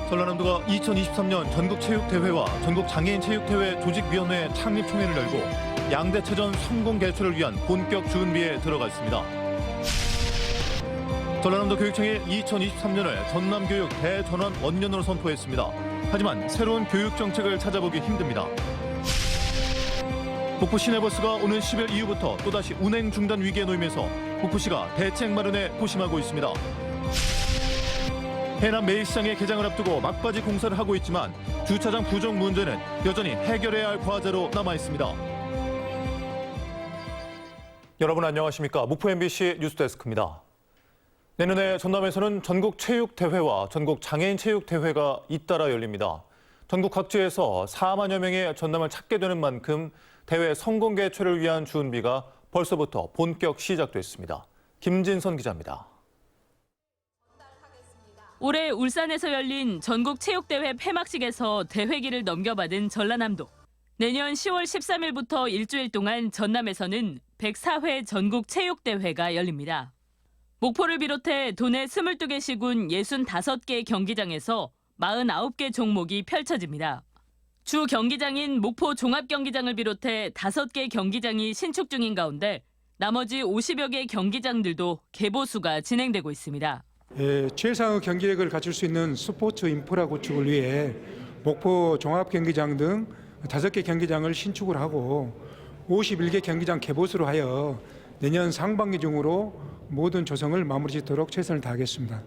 전라남도가 2023년 전국체육대회와 전국장애인체육대회 조직위원회 창립총회를 열고 양대체전 성공 개최를 위한 본격 준비에 들어갔습니다. 전라남도 교육청이 2023년을 전남교육 대전환 원년으로 선포했습니다. 하지만 새로운 교육 정책을 찾아보기 힘듭니다. 목포 시내버스가 오는 10일 이후부터 또다시 운행 중단 위기에 놓이면서 목포시가 대책 마련에 고심하고 있습니다. 해남 매일시장의 개장을 앞두고 막바지 공사를 하고 있지만 주차장 부족 문제는 여전히 해결해야 할 과제로 남아 있습니다. 여러분 안녕하십니까? 목포 MBC 뉴스데스크입니다. 내년에 전남에서는 전국체육대회와 전국장애인체육대회가 잇따라 열립니다. 전국 각지에서 4만여 명의 전남을 찾게 되는 만큼 대회 성공 개최를 위한 준비가 벌써부터 본격 시작됐습니다. 김진선 기자입니다. 올해 울산에서 열린 전국체육대회 폐막식에서 대회기를 넘겨받은 전라남도. 내년 10월 13일부터 일주일 동안 전남에서는 104회 전국체육대회가 열립니다. 목포를 비롯해 도내 22개 시군 65개 경기장에서 49개 종목이 펼쳐집니다. 주 경기장인 목포 종합경기장을 비롯해 5개 경기장이 신축 중인 가운데 나머지 50여 개 경기장들도 개보수가 진행되고 있습니다. 최상의 경기력을 갖출 수 있는 스포츠 인프라 구축을 위해 목포 종합경기장 등 5개 경기장을 신축을 하고 51개 경기장 개보수로 하여 내년 상반기 중으로 모든 조성을 마무리 짓도록 최선을 다하겠습니다.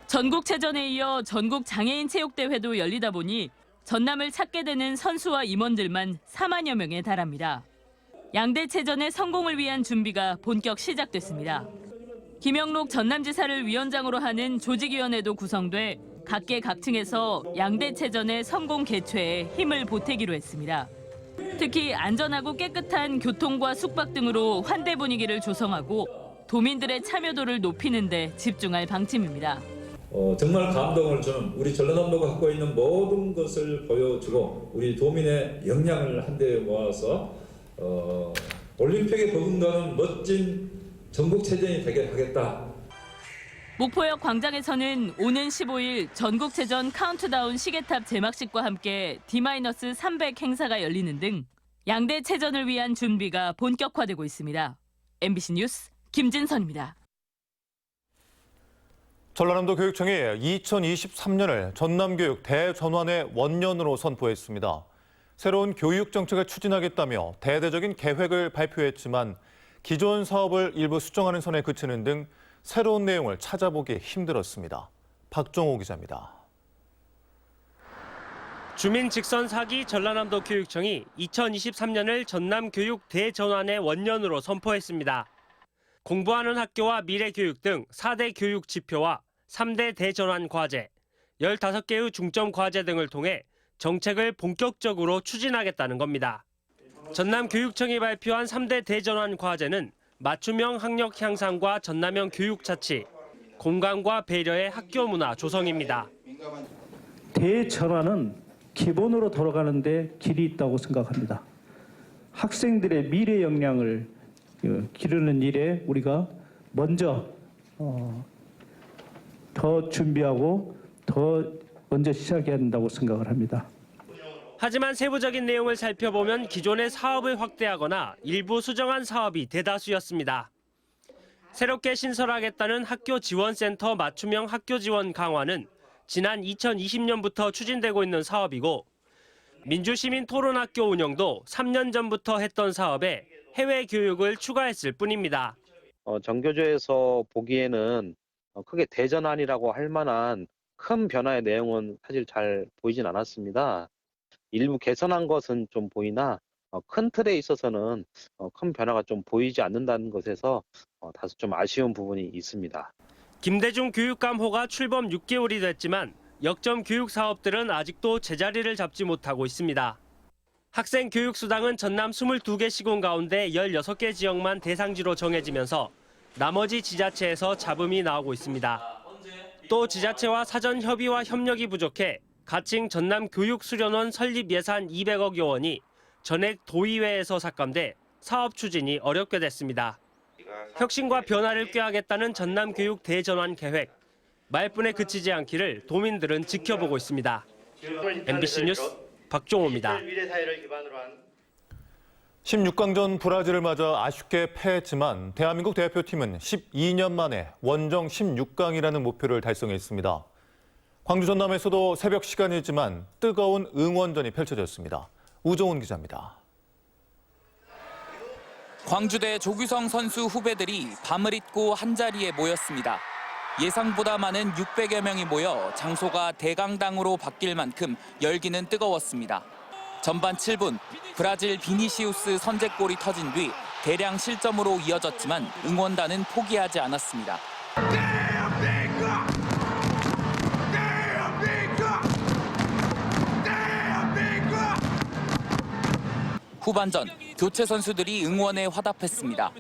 전국체전에 이어 전국장애인체육대회도 열리다 보니 전남을 찾게 되는 선수와 임원들만 4만여 명에 달합니다. 양대체전의 성공을 위한 준비가 본격 시작됐습니다. 김영록 전남지사를 위원장으로 하는 조직위원회도 구성돼 각계각층에서 양대체전의 성공 개최에 힘을 보태기로 했습니다. 특히 안전하고 깨끗한 교통과 숙박 등으로 환대 분위기를 조성하고 도민들의 참여도를 높이는 데 집중할 방침입니다. 정말 감동을 주는 우리 전라남도가 갖고 있는 모든 것을 보여주고 우리 도민의 역량을 한데 모아서 올림픽에 버금가는 멋진 전국체전이 되게 하겠다. 목포역 광장에서는 오는 15일 전국체전 카운트다운 시계탑 제막식과 함께 D-300 행사가 열리는 등 양대체전을 위한 준비가 본격화되고 있습니다. MBC 뉴스 김진선입니다. 전라남도 교육청이 2023년을 전남교육 대전환의 원년으로 선포했습니다. 새로운 교육 정책을 추진하겠다며 대대적인 계획을 발표했지만 기존 사업을 일부 수정하는 선에 그치는 등 새로운 내용을 찾아보기 힘들었습니다. 박종호 기자입니다. 주민 직선 사기 전라남도 교육청이 2023년을 전남교육 대전환의 원년으로 선포했습니다. 공부하는 학교와 미래교육 등 4대 교육 지표와 3대 대전환 과제, 15개의 중점 과제 등을 통해 정책을 본격적으로 추진하겠다는 겁니다. 전남교육청이 발표한 3대 대전환 과제는 맞춤형 학력 향상과 전남형 교육 자치, 공감과 배려의 학교 문화 조성입니다. 대전환은 기본으로 돌아가는 데 길이 있다고 생각합니다. 학생들의 미래 역량을 기르는 일에 우리가 먼저 더 준비하고 더 먼저 시작해야 된다고 생각을 합니다. 하지만 세부적인 내용을 살펴보면 기존의 사업을 확대하거나 일부 수정한 사업이 대다수였습니다. 새롭게 신설하겠다는 학교지원센터 맞춤형 학교지원 강화는 지난 2020년부터 추진되고 있는 사업이고 민주시민 토론학교 운영도 3년 전부터 했던 사업에 해외 교육을 추가했을 뿐입니다. 정교조에서 보기에는 크게 대전환이라고 할 만한 큰 변화의 내용은 사실 잘 보이진 않았습니다. 일부 개선한 것은 좀 보이나 큰 틀에 있어서는 큰 변화가 좀 보이지 않는다는 것에서 다소 좀 아쉬운 부분이 있습니다. 김대중 교육감호가 출범 6개월이 됐지만 역점 교육 사업들은 아직도 제자리를 잡지 못하고 있습니다. 학생 교육 수당은 전남 22개 시군 가운데 16개 지역만 대상지로 정해지면서 나머지 지자체에서 잡음이 나오고 있습니다. 또 지자체와 사전 협의와 협력이 부족해 가칭 전남교육수련원 설립 예산 200억여 원이 전액 도의회에서 삭감돼 사업 추진이 어렵게 됐습니다. 혁신과 변화를 꾀하겠다는 전남교육 대전환 계획. 말뿐에 그치지 않기를 도민들은 지켜보고 있습니다. MBC 뉴스 박종호입니다. 16강전 브라질을 맞아 아쉽게 패했지만 대한민국 대표팀은 12년 만에 원정 16강이라는 목표를 달성했습니다. 광주 전남에서도 새벽 시간이지만 뜨거운 응원전이 펼쳐졌습니다. 우정훈 기자입니다. 광주대 조규성 선수 후배들이 밤을 잊고 한자리에 모였습니다. 예상보다 많은 600여 명이 모여 장소가 대강당으로 바뀔 만큼 열기는 뜨거웠습니다. 전반 7분 브라질 비니시우스 선제골이 터진 뒤 대량 실점으로 이어졌지만 응원단은 포기하지 않았습니다. 후반전 교체 선수들이 응원에 화답했습니다.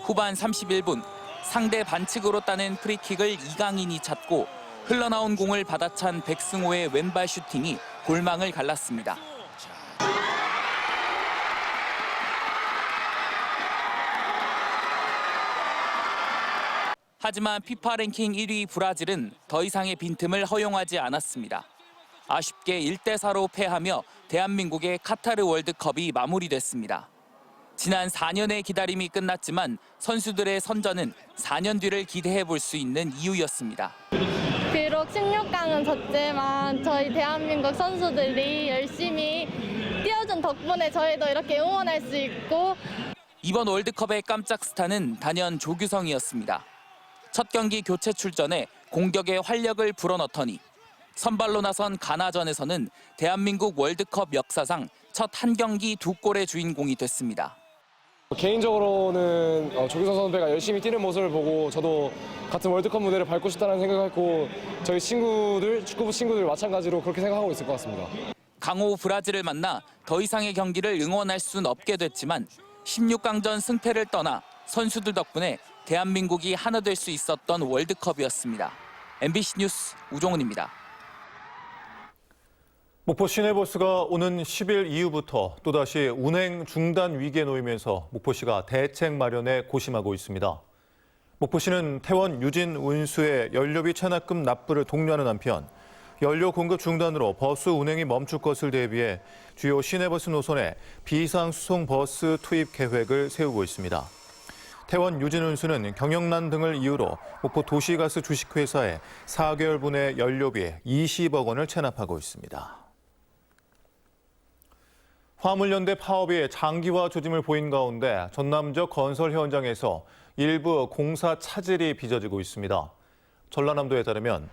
후반 31분 상대 반칙으로 따낸 프리킥을 이강인이 찾고 흘러나온 공을 받아찬 백승호의 왼발 슈팅이 골망을 갈랐습니다. 하지만 피파 랭킹 1위 브라질은 더 이상의 빈틈을 허용하지 않았습니다. 아쉽게 1대4로 패하며 대한민국의 카타르 월드컵이 마무리됐습니다. 지난 4년의 기다림이 끝났지만 선수들의 선전은 4년 뒤를 기대해 볼 수 있는 이유였습니다. 비록 16강은 졌지만 저희 대한민국 선수들이 열심히 뛰어준 덕분에 저희도 이렇게 응원할 수 있고 이번 월드컵의 깜짝 스타는 단연 조규성이었습니다. 첫 경기 교체 출전에 공격에 활력을 불어넣더니 선발로 나선 가나전에서는 대한민국 월드컵 역사상 첫 한 경기 2골의 주인공이 됐습니다. 개인적으로는 조규성 선배가 열심히 뛰는 모습을 보고 저도 같은 월드컵 무대를 밟고 싶다는 생각을 했고 저희 친구들, 축구부 친구들 마찬가지로 그렇게 생각하고 있을 것 같습니다. 강호 브라질을 만나 더 이상의 경기를 응원할 수는 없게 됐지만 16강전 승패를 떠나 선수들 덕분에 대한민국이 하나 될 수 있었던 월드컵이었습니다. MBC 뉴스 우종훈입니다. 목포 시내버스가 오는 10일 이후부터 또다시 운행 중단 위기에 놓이면서 목포시가 대책 마련에 고심하고 있습니다. 목포시는 태원 유진 운수의 연료비 체납금 납부를 독려하는 한편 연료 공급 중단으로 버스 운행이 멈출 것을 대비해 주요 시내버스 노선에 비상수송 버스 투입 계획을 세우고 있습니다. 태원 유진 운수는 경영난 등을 이유로 목포 도시가스 주식회사에 4개월분의 연료비 20억 원을 체납하고 있습니다. 화물연대 파업이 장기화 조짐을 보인 가운데 전남 지역 건설 현장에서 일부 공사 차질이 빚어지고 있습니다. 전라남도에 따르면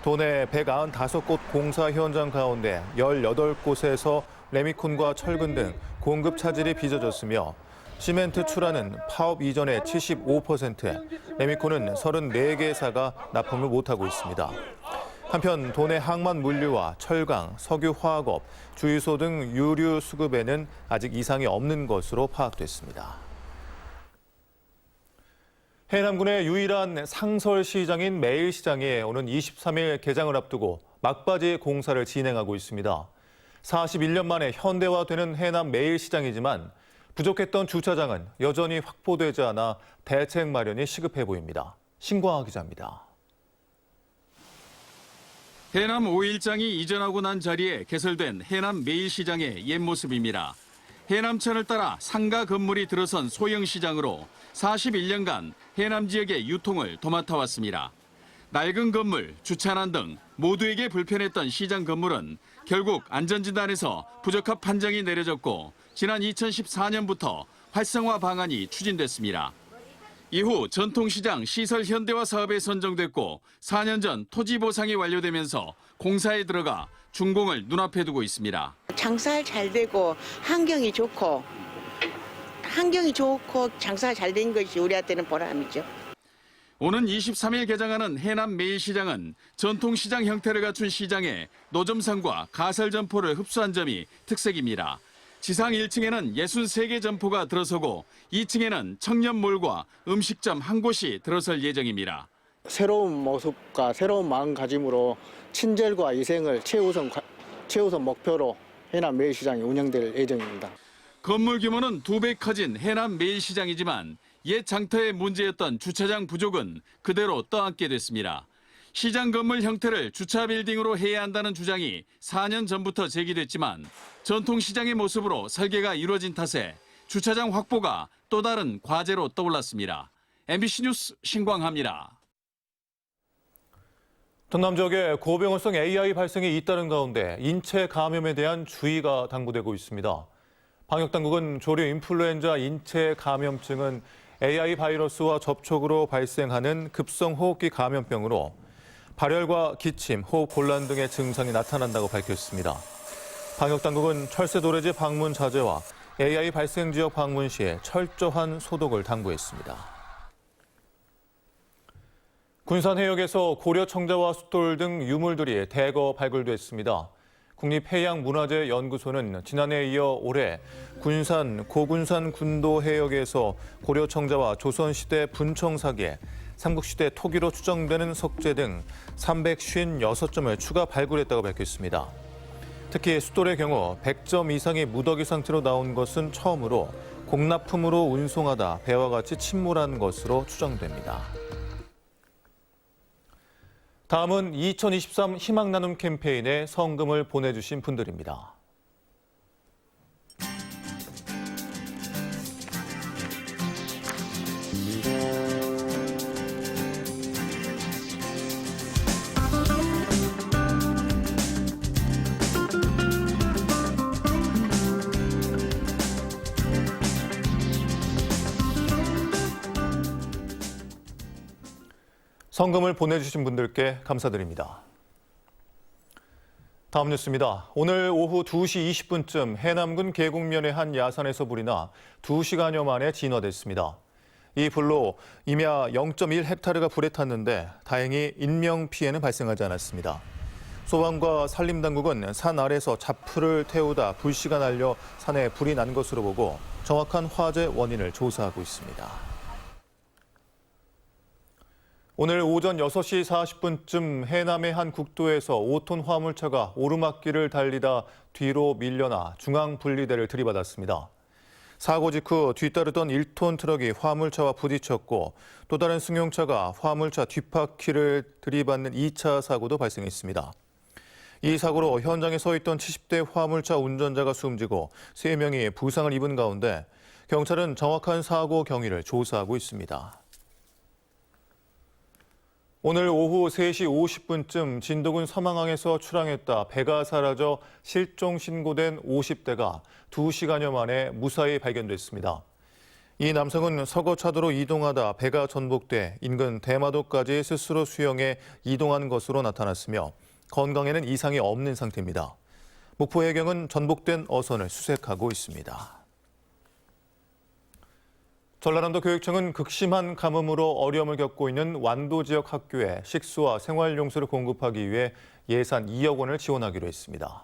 도내 195곳 공사 현장 가운데 18곳에서 레미콘과 철근 등 공급 차질이 빚어졌으며 시멘트 출하는 파업 이전의 75%, 레미콘은 34개사가 납품을 못하고 있습니다. 한편 도내 항만 물류와 철강, 석유화학업, 주유소 등 유류 수급에는 아직 이상이 없는 것으로 파악됐습니다. 해남군의 유일한 상설시장인 매일시장이 오는 23일 개장을 앞두고 막바지 공사를 진행하고 있습니다. 41년 만에 현대화되는 해남 매일시장이지만 부족했던 주차장은 여전히 확보되지 않아 대책 마련이 시급해 보입니다. 신광하 기자입니다. 해남 5일장이 이전하고 난 자리에 개설된 해남 매일시장의 옛 모습입니다. 해남천을 따라 상가 건물이 들어선 소형시장으로 41년간 해남 지역의 유통을 도맡아왔습니다. 낡은 건물, 주차난 등 모두에게 불편했던 시장 건물은 결국 안전진단에서 부적합 판정이 내려졌고 지난 2014년부터 활성화 방안이 추진됐습니다. 이후 전통시장 시설 현대화 사업에 선정됐고 4년 전 토지 보상이 완료되면서 공사에 들어가 준공을 눈앞에 두고 있습니다. 장사 잘 되고 환경이 좋고 장사가 잘 된 것이 우리한테는 보람이죠. 오는 23일 개장하는 해남 매일시장은 전통시장 형태를 갖춘 시장에 노점상과 가설 점포를 흡수한 점이 특색입니다. 지상 1층에는 63개 점포가 들어서고 2층에는 청년몰과 음식점 한 곳이 들어설 예정입니다. 새로운 모습과 새로운 마음가짐으로 친절과 위생을 최우선 목표로 해남 매일시장이 운영될 예정입니다. 건물 규모는 2배 커진 해남 매일시장이지만 옛 장터의 문제였던 주차장 부족은 그대로 떠안게 됐습니다. 시장 건물 형태를 주차 빌딩으로 해야 한다는 주장이 4년 전부터 제기됐지만 전통시장의 모습으로 설계가 이루어진 탓에 주차장 확보가 또 다른 과제로 떠올랐습니다. MBC 뉴스 신광하입니다. 전남 지역에 고병원성 AI 발생이 잇따른 가운데 인체 감염에 대한 주의가 당부되고 있습니다. 방역당국은 조류 인플루엔자 인체 감염증은 AI 바이러스와 접촉으로 발생하는 급성호흡기 감염병으로 발열과 기침, 호흡 곤란 등의 증상이 나타난다고 밝혔습니다. 방역당국은 철새도래지 방문 자제와 AI 발생 지역 방문 시에 철저한 소독을 당부했습니다. 군산 해역에서 고려 청자와 숫돌 등 유물들이 대거 발굴됐습니다. 국립해양문화재연구소는 지난해에 이어 올해 고군산 군도 해역에서 고려 청자와 조선시대 분청사기에 삼국시대 토기로 추정되는 석재 등 356점을 추가 발굴했다고 밝혔습니다. 특히 숫돌의 경우 100점 이상의 무더기 상태로 나온 것은 처음으로 공납품으로 운송하다 배와 같이 침몰한 것으로 추정됩니다. 다음은 2023 희망 나눔 캠페인에 성금을 보내주신 분들입니다. 성금을 보내주신 분들께 감사드립니다. 다음 뉴스입니다. 오늘 오후 2시 20분쯤 해남군 계곡면의 한 야산에서 불이 나 2시간여 만에 진화됐습니다. 이 불로 임야 0.1헥타르가 불에 탔는데 다행히 인명피해는 발생하지 않았습니다. 소방과 산림당국은 산 아래서 잡풀을 태우다 불씨가 날려 산에 불이 난 것으로 보고 정확한 화재 원인을 조사하고 있습니다. 오늘 오전 6시 40분쯤 해남의 한 국도에서 5톤 화물차가 오르막길을 달리다 뒤로 밀려나 중앙분리대를 들이받았습니다. 사고 직후 뒤따르던 1톤 트럭이 화물차와 부딪혔고 또 다른 승용차가 화물차 뒷바퀴를 들이받는 2차 사고도 발생했습니다. 이 사고로 현장에 서 있던 70대 화물차 운전자가 숨지고 3명이 부상을 입은 가운데 경찰은 정확한 사고 경위를 조사하고 있습니다. 오늘 오후 3시 50분쯤 진도군 서망항에서 출항했다 배가 사라져 실종 신고된 50대가 2시간여 만에 무사히 발견됐습니다. 이 남성은 서거차도로 이동하다 배가 전복돼 인근 대마도까지 스스로 수영해 이동한 것으로 나타났으며 건강에는 이상이 없는 상태입니다. 목포해경은 전복된 어선을 수색하고 있습니다. 전라남도 교육청은 극심한 가뭄으로 어려움을 겪고 있는 완도 지역 학교에 식수와 생활용수를 공급하기 위해 예산 2억 원을 지원하기로 했습니다.